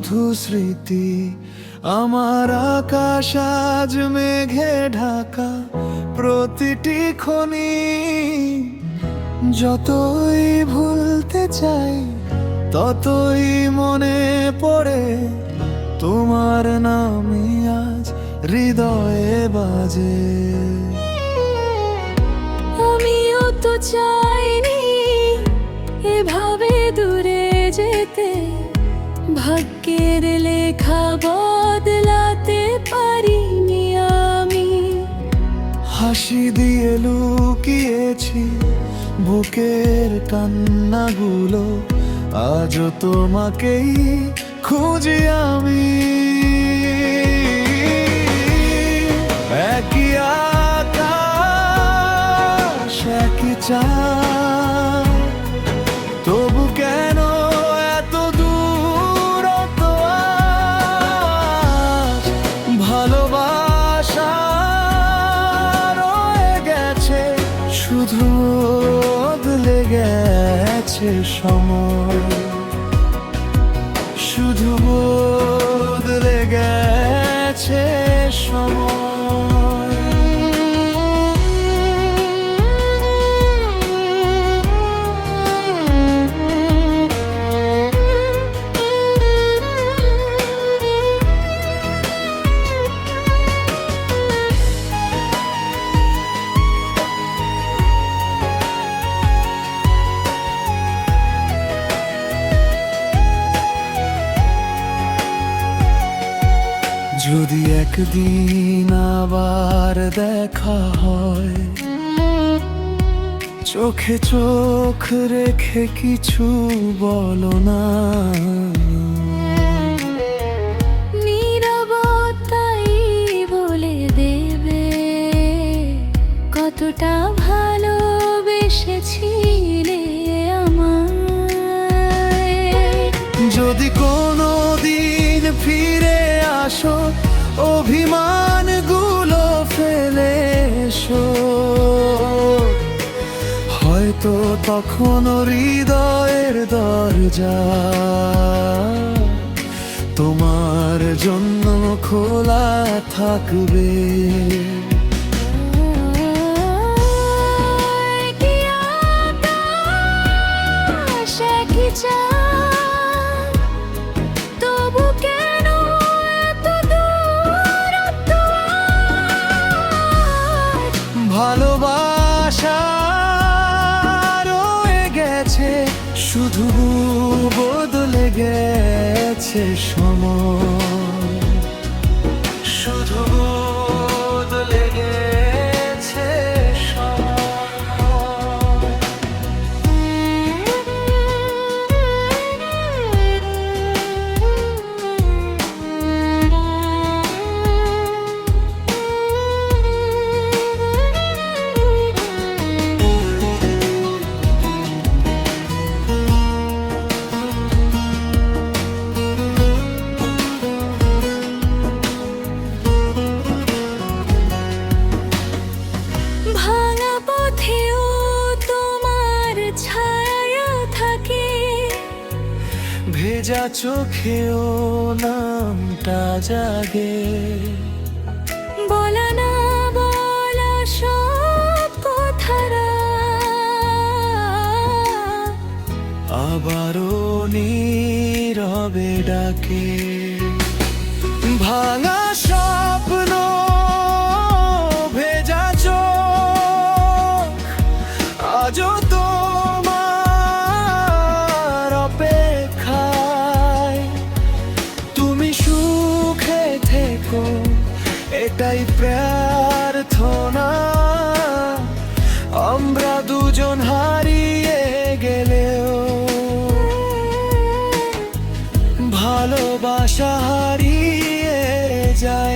শুধু স্মৃতি। আমার আকাশ আজ মেঘে ঢাকা, প্রতিটি খনি যতই ভুলতে চাই ততই মনে পড়ে তোমার নামই আজ হৃদয়ে বাজে। আমিও তো চাইনি এভাবে দূরে যেতে, ভাগ্যের লেখা বদলাতে পারিনি আমি। হাসি দিয়ে লুকিয়েছি বুকের কান্নাগুলো, আজও তোমাকেই খুঁজি আমি। একই আকাশ একই চাঁদ, তবু কেন এত দূরত্ব আজ? ভালোবাসা রয়ে গেছে, শুধু বদলে গেছে সময়, শুধু বদলে গেছে সময়। যদি একদিন আবার দেখা হয়, চোখে চোখ রেখে কিছু বলো না। নীরবতাই বলে দেবে কতটা ভালোবেসেছিলে আমায়। যদি কোনো দিন ফিরে আসো, অভিমানগুলো ফেলে এসো, হয়তো তখন হৃদয়ের দরজা তোমার জন্য খোলা থাকবে। একই আকাশ একই চাঁদ, তবু কেন এত দূরত্ব আজ? ভালোবাসা রয়ে গেছে, শুধু বদলে গেছে সময়, শুধু বদলে গেছে সময়। ভাঙা পথেও তোমার ছায়া থাকে, ভেজা চোখেও নামটা জাগে। বলা না বলা সব কথারা আবারও নীরবে ডাকে। ভাঙা স্বপ্ন ভেজা চোখ, আজও তোমার অপেক্ষায়। তুমি সুখে থেকো, এটাই প্রার্থনা। আমরা দুজন হারিয়ে গেলেও ভালোবাসা হারিয়ে যায়